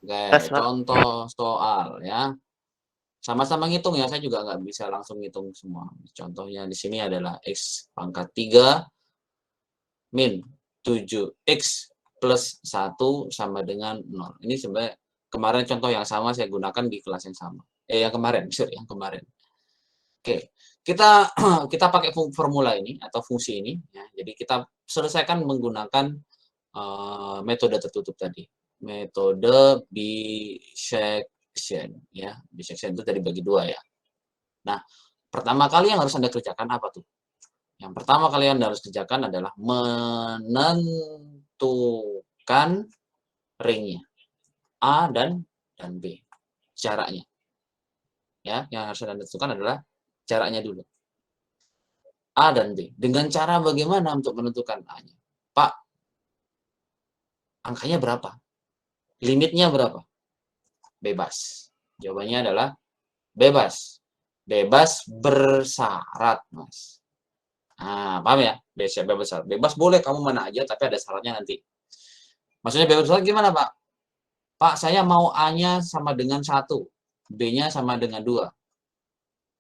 Oke, Tes, Pak. contoh soal ya. Sama-sama ngitung ya, saya juga nggak bisa langsung ngitung semua. Contohnya di sini adalah X pangkat 3 min 7X plus 1 sama dengan 0. Ini sebenarnya kemarin contoh yang sama saya gunakan di kelas yang sama. Yang kemarin, sorry, yang kemarin. Oke, kita kita pakai formula ini atau fungsi ini ya. Jadi kita selesaikan menggunakan metode tertutup tadi. Metode bisection ya. Bisection itu tadi bagi dua ya. Nah, pertama kali yang harus Anda kerjakan apa tuh? Yang pertama kali yang Anda harus kerjakan adalah menentukan ringnya A dan B. Jaraknya. Ya, yang harus Anda tentukan adalah jaraknya dulu. A dan B. Dengan cara bagaimana untuk menentukan A-nya? Pak, angkanya berapa? Limitnya berapa? Bebas. Jawabannya adalah bebas. Bebas bersyarat, Mas. Nah, paham ya? Bebas syarat. Bebas boleh kamu mana aja, tapi ada syaratnya nanti. Maksudnya bebas syarat gimana, Pak? Pak, saya mau A-nya sama dengan 1, B-nya sama dengan 2.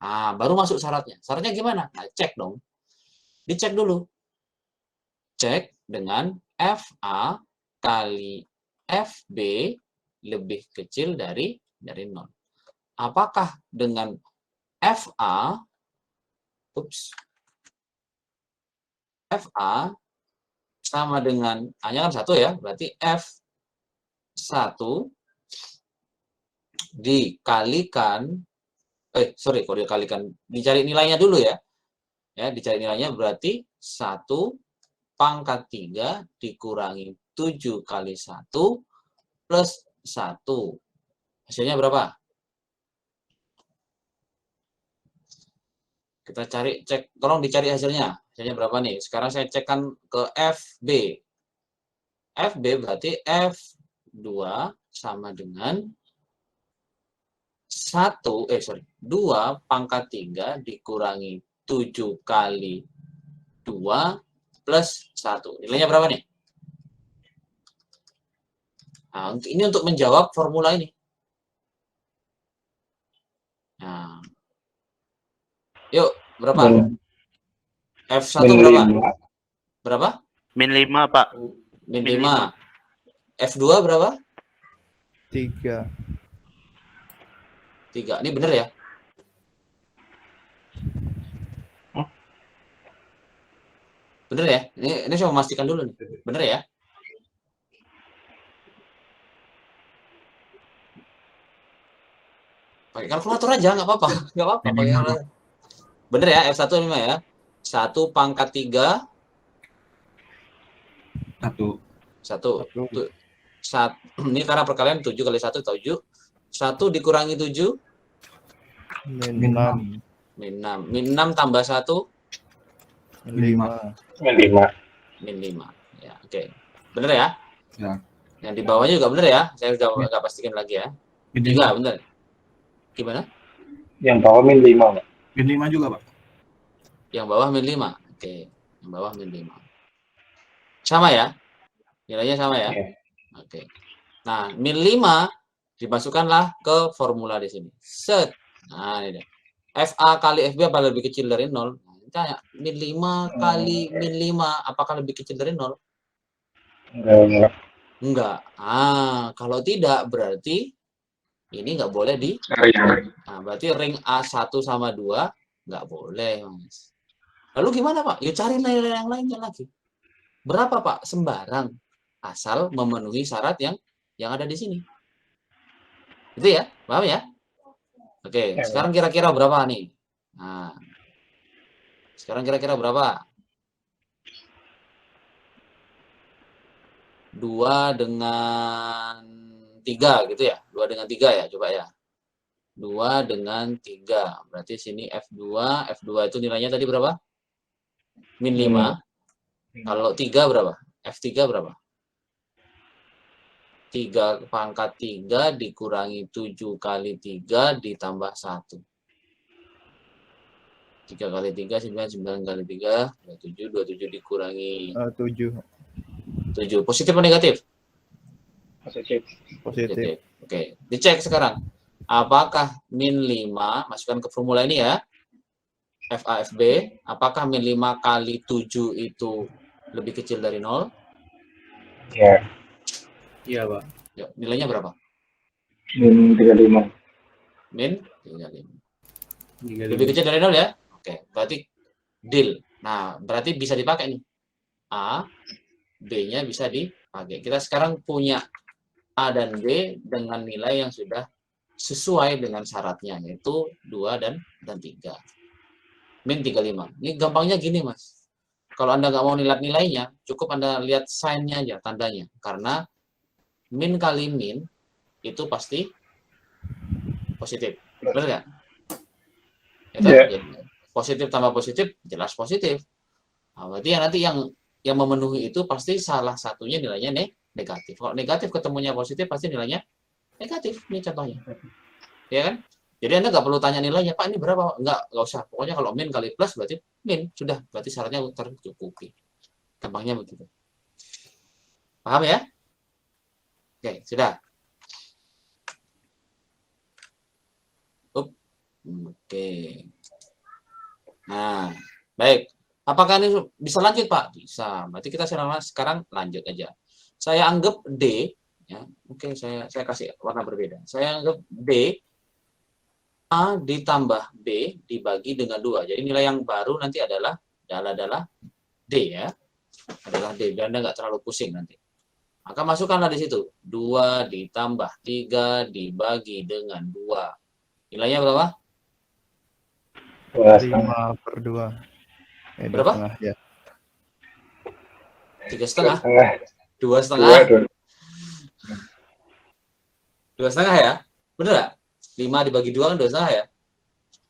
Nah, baru masuk syaratnya. Syaratnya gimana? Nah, cek dong. Dicek dulu. Cek dengan FA kali FB lebih kecil dari 0. Apakah dengan FA sama dengan A-nya kan 1 ya, berarti F1 dikalikan kok dikalikan, dicari nilainya dulu ya. Ya, dicari nilainya berarti 1 pangkat 3 dikurangi 7 kali 1 plus 1. Hasilnya berapa? Kita cari, cek, tolong dicari hasilnya. Hasilnya berapa nih? Sekarang saya cekkan ke FB. FB berarti F2 sama dengan 2 pangkat 3 dikurangi 7 kali 2 plus 1. Nilainya berapa nih? Nah, ini untuk menjawab formula ini. Nah, yuk, berapa? F1 berapa? Berapa? Min 5, Pak. Min 5. F2 berapa? 3. 3. Ini bener ya? Bener ya? Ini saya memastikan dulu nih. Bener ya? Pakai kalkulator aja, nggak apa-apa. Nggak apa-apa. Pakai kalkulator. Bener ya? F1 5 ya? 1 pangkat 3. 1. Ini karena perkalian 7 kali 1, 7. 1 dikurangi 7. Min 6. Min 6. Min 6 tambah 1. Min 5. Min 5. Ya, oke. Bener ya? Ya. Yang di bawahnya juga bener ya? Saya udah nggak pastikan lagi ya. Juga bener. Gimana? Yang bawah min 5, Pak. Min 5 juga, Pak. Yang bawah min 5. Oke. Yang bawah min 5. Sama ya? Nilainya sama ya? Iya. Oke. Nah, min 5 dimasukkanlah ke formula di sini. Set. Nah, ini dia. FA kali FB apa lebih kecil dari 0? Nah, tanya, min 5 kali min 5 apakah lebih kecil dari 0? Enggak. Kalau tidak berarti ini nggak boleh di. Nah, berarti ring A1 sama 2 nggak boleh, Mas. Lalu gimana, Pak? Yuk cari nilai yang lainnya lagi. Berapa, Pak? Sembarang. Asal memenuhi syarat yang ada di sini. Itu ya? Paham ya? Oke, sekarang kira-kira berapa nih? Nah, sekarang kira-kira berapa? 2 dengan 3 gitu ya? 2 dengan 3 ya? Coba ya. 2 dengan 3. Berarti sini F2. F2 itu nilainya tadi berapa? Min 5. Kalau 3 berapa? F3 berapa? 3 pangkat 3 dikurangi 7 kali 3 ditambah 1. 3 kali 3, 9 kali 3, 27 dikurangi 7. 7. Positif atau negatif? Positif. Positif. Oke, dicek sekarang. Apakah min 5, masukkan ke formula ini ya, FAFB, apakah min 5 kali 7 itu lebih kecil dari 0? Ya, Iya, Pak. Yuk, nilainya berapa? min 35. Min 35. 35. Lebih kecil dari 0 ya? Oke, berarti deal. Nah, berarti bisa dipakai nih. A, B-nya bisa dipakai. Kita sekarang punya A dan B dengan nilai yang sudah sesuai dengan syaratnya, yaitu 2 dan 3. Min 35. Ini gampangnya gini, Mas. Kalau Anda nggak mau lihat nilainya, cukup Anda lihat sign-nya aja, tandanya. Karena min kali min itu pasti positif. Benar nggak? Itu Ya, jadi positif tambah positif, jelas positif. Nah, berarti yang nanti yang memenuhi itu pasti salah satunya nilainya negatif. Kalau negatif ketemunya positif, pasti nilainya negatif. Ini contohnya. Ya kan? Jadi Anda nggak perlu tanya nilainya, Pak ini berapa? Nggak usah. Pokoknya kalau min kali plus berarti min. Sudah, berarti syaratnya tercukupi. Gampangnya begitu. Paham ya? Oke, sudah. Oke. Nah, baik. Apakah ini bisa lanjut, Pak? Bisa. Berarti kita sekarang lanjut aja. Saya anggap D, ya. Oke, saya kasih warna berbeda. Saya anggap D A ditambah B dibagi dengan 2. Jadi nilai yang baru nanti adalah D ya. Adalah D. Dan Anda nggak terlalu pusing nanti. Maka masukkanlah di situ. 2 ditambah 3 dibagi dengan 2. Nilainya berapa? 5 per 2. Berapa? 2,5 ya. 3,5? 2,5. 2,5? 2,5 ya? Bener nggak? 5 dibagi 2 kan 2,5 ya?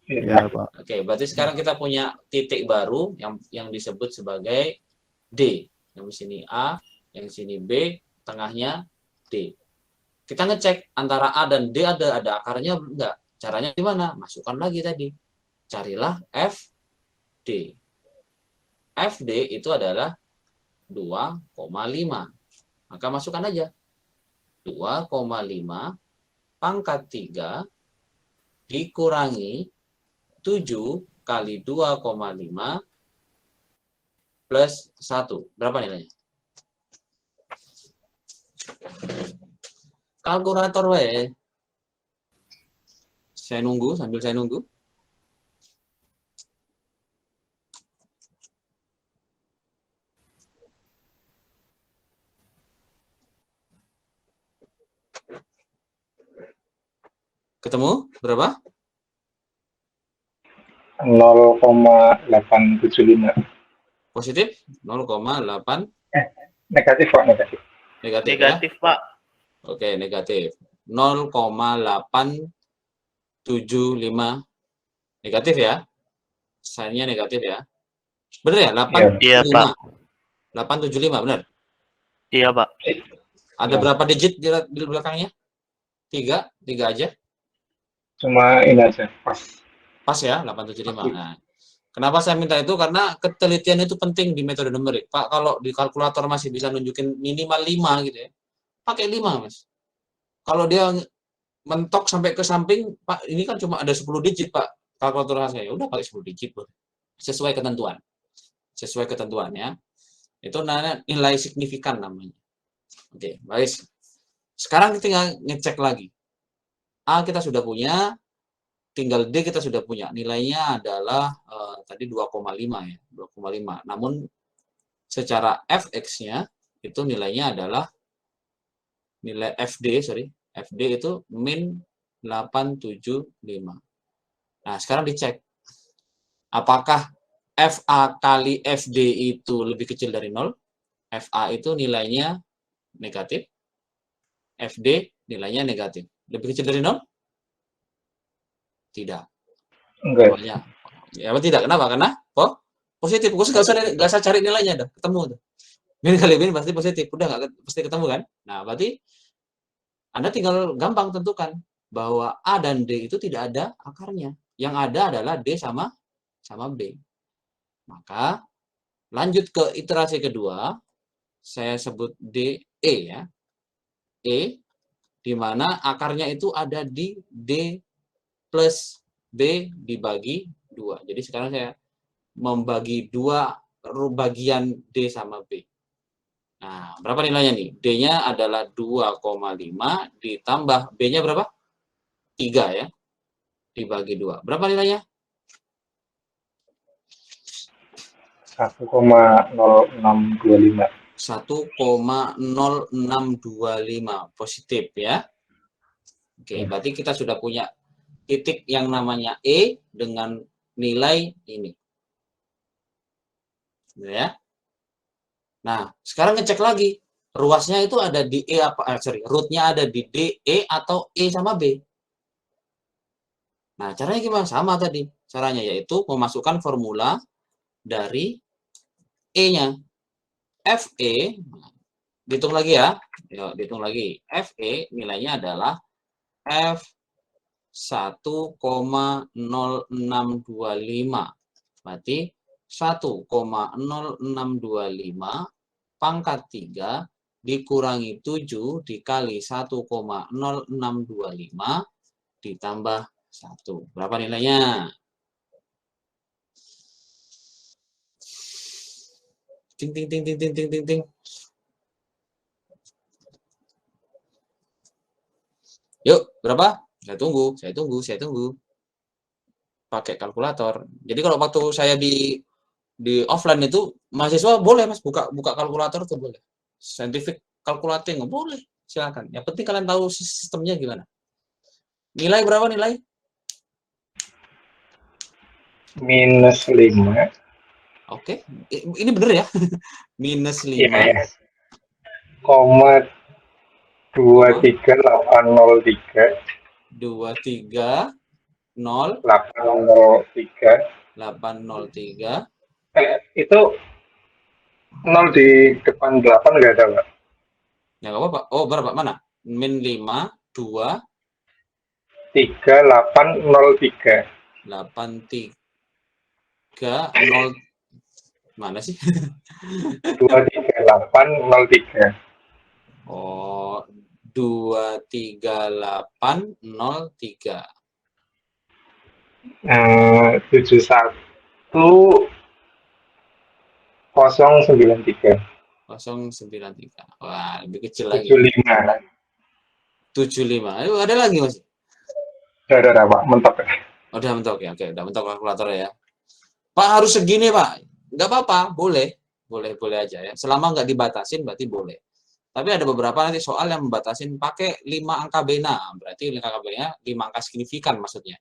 Iya, Pak. Oke, berarti sekarang kita punya titik baru yang disebut sebagai D. Yang di sini A, yang di sini B, tengahnya D. Kita ngecek antara A dan D ada akarnya enggak. Caranya gimana? Masukkan lagi tadi. Carilah FD. FD itu adalah 2,5. Maka masukkan aja. 2,5 pangkat 3 dikurangi 7 kali 2,5 plus 1. Berapa nilainya? Kalkulator we. Sambil saya nunggu. Ketemu? Berapa? 0,875. Positif 0,8. Negatif, Pak, negatif. Negatif ya? Negatif, Pak. Oke, negatif. 0,875 negatif ya? Sign-nya negatif ya? Benar ya? 875. Iya, Pak. 875, benar? Iya, Pak. Ada berapa digit di belakangnya? 3 aja. Cuma ini aja, pas. Pas ya, 875. Nah, kenapa saya minta itu? Karena ketelitian itu penting di metode numerik. Pak, kalau di kalkulator masih bisa nunjukin minimal 5 gitu ya. Pakai 5, Mas. Kalau dia mentok sampai ke samping, Pak, ini kan cuma ada 10 digit, Pak. Kalkulator saya. Udah pakai 10 digit, Bro. Sesuai ketentuan. Sesuai ketentuannya. Itu namanya nilai signifikan namanya. Oke, baik. Sekarang kita tinggal ngecek lagi. A kita sudah punya, tinggal D kita sudah punya. Nilainya adalah tadi 2,5 ya, 2,5. Namun secara fx-nya itu nilainya adalah nilai FD itu min 875. Nah, sekarang dicek. Apakah FA kali FD itu lebih kecil dari 0? FA itu nilainya negatif. FD nilainya negatif. Lebih kecil dari 0? Tidak. Enggak. Namanya. Ya, tidak. Kenapa? Karena positif. Gue nggak usah cari nilainya, dah ketemu tuh. Min kali min pasti positif. Udah nggak pasti ketemu kan? Nah, berarti Anda tinggal gampang tentukan bahwa A dan D itu tidak ada akarnya. Yang ada adalah D sama B. Maka lanjut ke iterasi kedua. Saya sebut D, E ya. E di mana akarnya itu ada di D plus B dibagi 2. Jadi sekarang saya membagi 2 bagian D sama B. Nah, berapa nilainya nih? D-nya adalah 2,5 ditambah B-nya berapa? 3 ya. Dibagi 2. Berapa nilainya? 1,0625. 1,0625 positif ya. Oke, berarti kita sudah punya titik yang namanya E dengan nilai ini. Ya. Nah, sekarang ngecek lagi. Ruasnya itu ada di E apa? Rootnya ada di D, E atau E sama B. Nah, caranya gimana? Sama tadi. Caranya yaitu memasukkan formula dari E-nya. FE, dihitung lagi ya. Yuk, dihitung lagi. FE nilainya adalah F 1,0625. Berarti 1,0625 pangkat 3 dikurangi 7 dikali 1,0625 ditambah 1. Berapa nilainya? Ting ting ting ting ting ting ting ting. Yuk, berapa? Saya tunggu, saya tunggu, saya tunggu. Pakai kalkulator. Jadi kalau waktu saya di offline itu mahasiswa boleh Mas buka kalkulator tuh boleh. Scientific calculating boleh, silakan. Yang penting kalian tahu sistemnya gimana. Nilai berapa nilai? -5. Oke, ini bener ya. -5. Iya, ya. 23803 23 0 803. 803. Itu 0 di depan 8 nggak ada, Pak? Ya nggak apa-apa. Oh, berapa? Mana? -5 2 3803. 830 mana sih? 23803. Oh, 23803. 71093. 093. Wah, lebih kecil lagi. 75. 75. Ayo, ada lagi Mas? Udah, Pak. Mentok. Oh, udah mentok ya. Oke, udah mentok kalkulator ya. Pak harus segini, Pak. Nggak apa-apa, boleh. Boleh aja ya. Selama nggak dibatasin berarti boleh. Tapi ada beberapa nanti soal yang membatasin pakai 5 angka bena. Berarti 5 angka bena 5 angka signifikan maksudnya.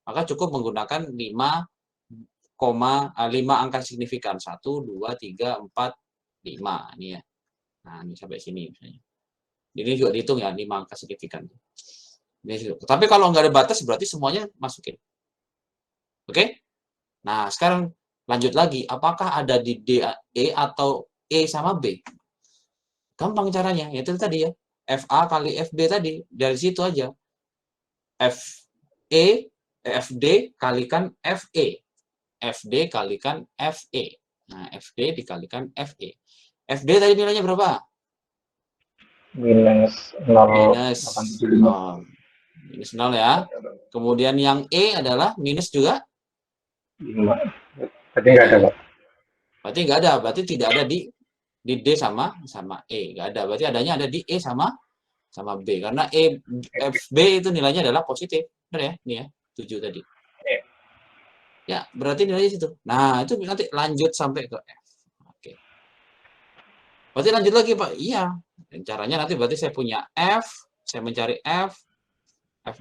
Maka cukup menggunakan 5 angka signifikan. 1, 2, 3, 4, 5. Ini ya. Nah, ini sampai sini misalnya. Ini juga dihitung ya 5 angka signifikan. Tapi kalau nggak ada batas berarti semuanya masukin. Oke? Nah, sekarang lanjut lagi. Apakah ada di D, E atau E sama B? Gampang caranya. Itu tadi ya. FA kali FB tadi. Dari situ aja. FD kalikan FE. FD kalikan FE. Nah, FD dikalikan FE. FD tadi nilainya berapa? Minus Minus 0,875. Minus 0 ya. Kemudian yang E adalah minus juga? 5. Tadi nggak ada, Pak. Berarti nggak ada. Berarti tidak ada di D sama E. Nggak ada. Berarti adanya ada di E sama B. Karena FB itu nilainya adalah positif. Benar ya? Ini ya. 7 tadi. Ya, berarti nilainya situ. Nah, itu nanti lanjut sampai ke F. Oke. Berarti lanjut lagi, Pak. Iya. Dan caranya nanti berarti saya punya F. Saya mencari F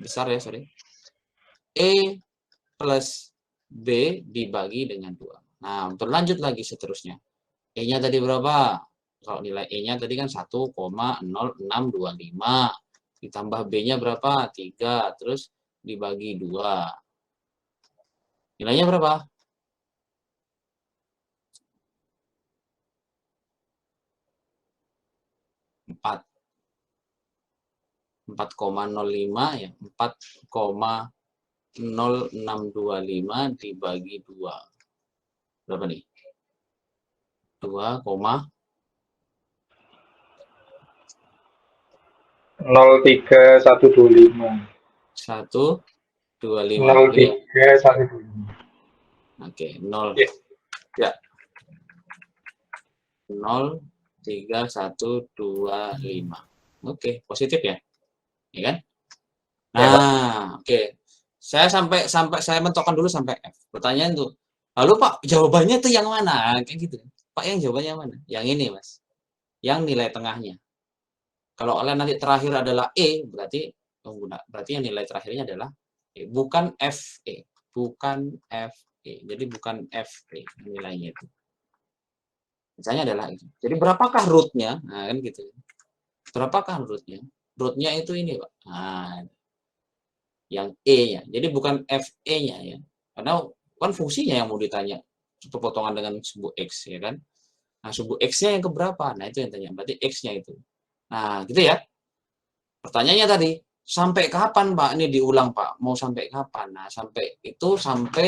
besar ya, sorry. E plus B dibagi dengan 2. Nah, berlanjut lagi seterusnya. E-nya tadi berapa? Kalau nilai E-nya tadi kan 1,0625. Ditambah B-nya berapa? 3. Terus dibagi 2. Nilainya berapa? 4. 4,05 ya. 4,0625 dibagi 2. Berapa nih? 2, 03125. 125. Ini ya. 03125. Oke, 0. Ya. Ya. 03125. Oke, positif ya. Ya kan? Ya, Pak. Nah, oke. Saya sampai saya mentokkan dulu sampai F. Pertanyaan tuh. Lalu Pak, jawabannya tuh yang mana? Kayak gitu. Pak, yang jawabannya mana? Yang ini, Mas. Yang nilai tengahnya. Kalau kalian nanti terakhir adalah E, berarti yang nilai terakhirnya adalah E, bukan FE, bukan FE. Jadi bukan FE nilainya itu. Misalnya adalah itu. Jadi berapakah root-nya? Nah, kan gitu. Berapakah root-nya? Root-nya itu ini, Pak. Nah, yang E-nya. Jadi bukan FE-nya ya. Karena kan fungsinya yang mau ditanya. Perpotongan dengan subu X, ya kan? Nah, subu X-nya yang keberapa? Nah, itu yang tanya. Berarti X-nya itu. Nah, gitu ya. Pertanyaannya tadi, sampai kapan Pak? Ini diulang Pak. Mau sampai kapan? Nah, sampai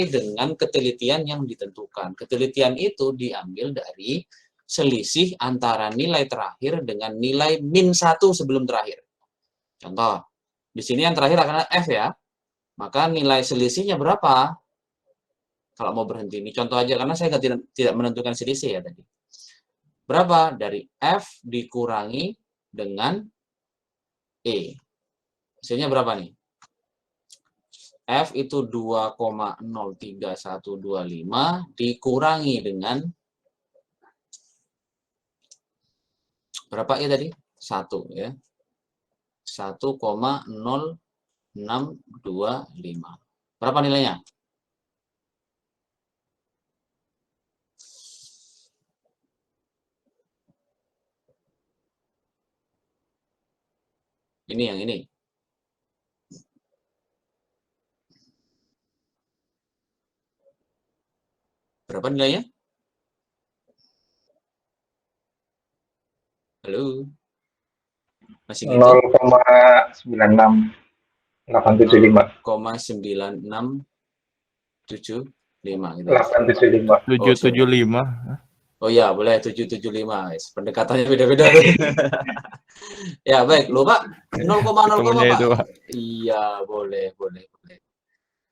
dengan ketelitian yang ditentukan. Ketelitian itu diambil dari selisih antara nilai terakhir dengan nilai min 1 sebelum terakhir. Contoh, di sini yang terakhir akan F ya. Maka nilai selisihnya berapa? Kalau mau berhenti. Ini contoh aja, karena saya tidak menentukan selisih ya tadi. Berapa? Dari F dikurangi dengan E. Hasilnya berapa nih? F itu 2,03125 dikurangi dengan berapa ya tadi? 1 ya. 1,0625. Berapa nilainya? Ini yang ini. Berapa nilainya? Halo. Masih gitu? 0,96875. 0,9675 gitu. 875. 775. Oh ya, boleh 775. Pendekatannya beda-beda. Ya, baik. Loh, Pak. 0,0, Ketemunya Pak. itu, Pak. Iya, boleh.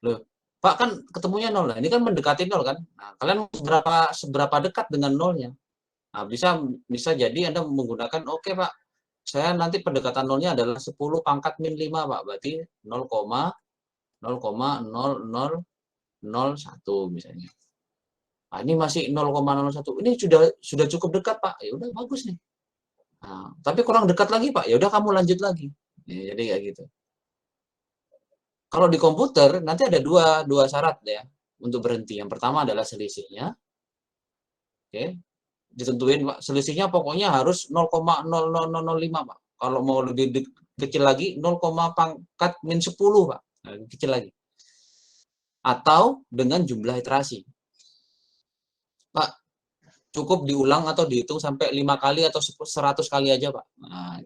Loh, Pak kan ketemunya 0. Ini kan mendekati 0 kan? Nah, kalian seberapa dekat dengan 0-nya? Nah, bisa jadi Anda menggunakan, oke, Pak. Saya nanti pendekatan 0-nya adalah 10 pangkat min 5, Pak. Berarti 0,0001 misalnya. Nah, ini masih 0,01. Ini sudah cukup dekat, Pak. Ya udah bagus nih. Nah, tapi kurang dekat lagi, Pak. Ya udah kamu lanjut lagi. Ya, jadi kayak gitu. Kalau di komputer nanti ada dua syarat ya untuk berhenti. Yang pertama adalah selisihnya. Oke. Ditentuin, Pak. Selisihnya pokoknya harus 0,00005, Pak. Kalau mau lebih kecil lagi 0, pangkat min 10, Pak. Nah, kecil lagi. Atau dengan jumlah iterasi. Pak, cukup diulang atau dihitung sampai 5 kali atau 100 kali aja, Pak. Nah,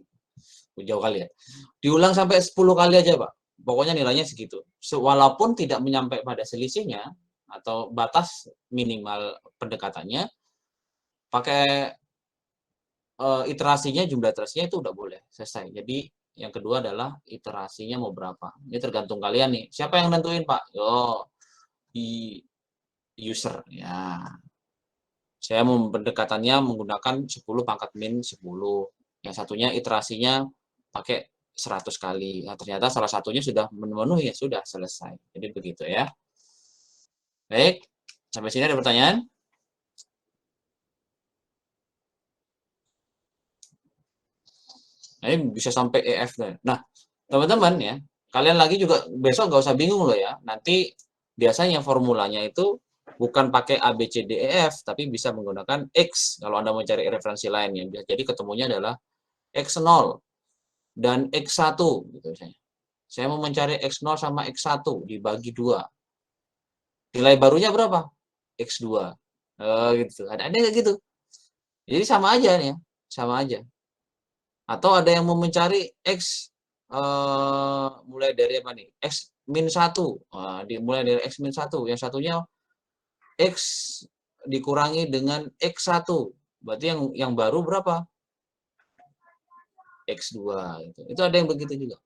jauh kali ya. Diulang sampai 10 kali aja, Pak. Pokoknya nilainya segitu. Walaupun tidak menyampai pada selisihnya atau batas minimal pendekatannya, pakai iterasinya, jumlah iterasinya itu udah boleh selesai. Jadi yang kedua adalah iterasinya mau berapa. Ini tergantung kalian nih. Siapa yang nentuin, Pak? Yo, di user ya. Saya mau pendekatannya menggunakan 10 pangkat min 10. Yang satunya iterasinya pakai 100 kali. Nah, ternyata salah satunya sudah memenuhi, ya sudah selesai. Jadi begitu ya. Baik, sampai sini ada pertanyaan? Nah, ini bisa sampai EF. Nah, teman-teman ya, kalian lagi juga besok nggak usah bingung loh ya. Nanti biasanya formulanya itu bukan pakai A, B, C, D, E, F, tapi bisa menggunakan X kalau Anda mau cari referensi lainnya. Jadi ketemunya adalah X0 dan X1 gitu misalnya. Saya mau mencari X0 sama X1 dibagi 2. Nilai barunya berapa? X2. Gitu. Ada kayak gitu. Jadi sama aja nih ya, sama aja. Atau ada yang mau mencari X mulai dari apa nih? X min 1. Dimulai dari X min 1. Yang satunya X dikurangi dengan X1. Berarti yang baru berapa? X2 gitu. Itu ada yang begitu juga.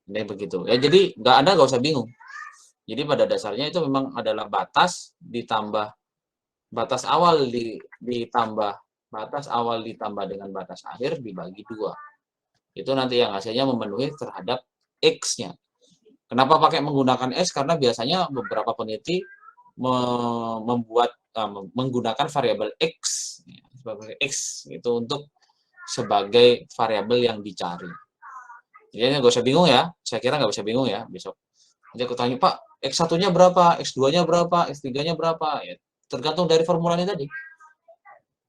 Ada yang begitu. Ya jadi nggak usah bingung. Jadi pada dasarnya itu memang adalah batas ditambah batas awal ditambah batas awal ditambah dengan batas akhir dibagi 2. Itu nanti yang hasilnya memenuhi terhadap X-nya. Kenapa pakai menggunakan X? Karena biasanya beberapa peneliti membuat menggunakan variabel X sebagai X itu untuk sebagai variabel yang dicari. Jadi nggak usah bingung ya. Saya kira nggak usah bingung ya besok. Nanti aku tanya, Pak, X1-nya berapa, X2-nya berapa, X3-nya berapa? Ya, tergantung dari formulanya tadi.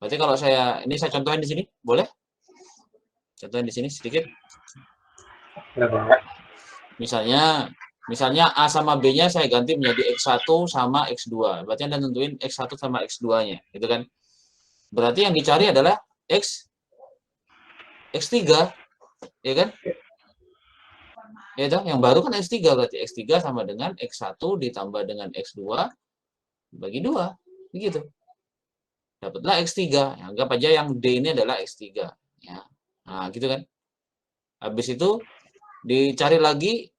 Berarti kalau saya contohin di sini, boleh? Contohin di sini sedikit. Ya, Pak. Misalnya A sama B-nya saya ganti menjadi X1 sama X2. Berarti Anda tentuin X1 sama X2-nya, gitu kan? Berarti yang dicari adalah X3, ya kan? Ya, yang baru kan X3, berarti X3 sama dengan X1 ditambah dengan X2 bagi 2, begitu. Dapatlah X3, anggap aja yang D ini adalah X3, ya. Nah, gitu kan. Habis itu dicari lagi,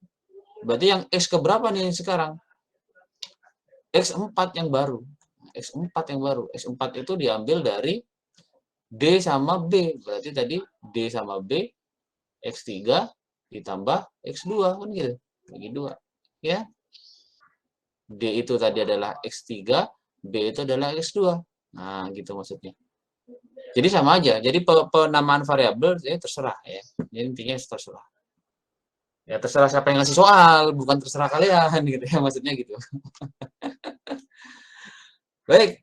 berarti yang X keberapa nih sekarang? X4 yang baru. X4 yang baru. X4 itu diambil dari D sama B, berarti tadi D sama B, X3 ditambah X2, kan gitu, bagi 2, ya. D itu tadi adalah X3, B itu adalah X2. Nah, gitu maksudnya. Jadi sama aja. Jadi penamaan variabel ya terserah ya. Jadi intinya terserah. Ya terserah siapa yang ngasih soal, bukan terserah kalian gitu ya, maksudnya gitu. Baik.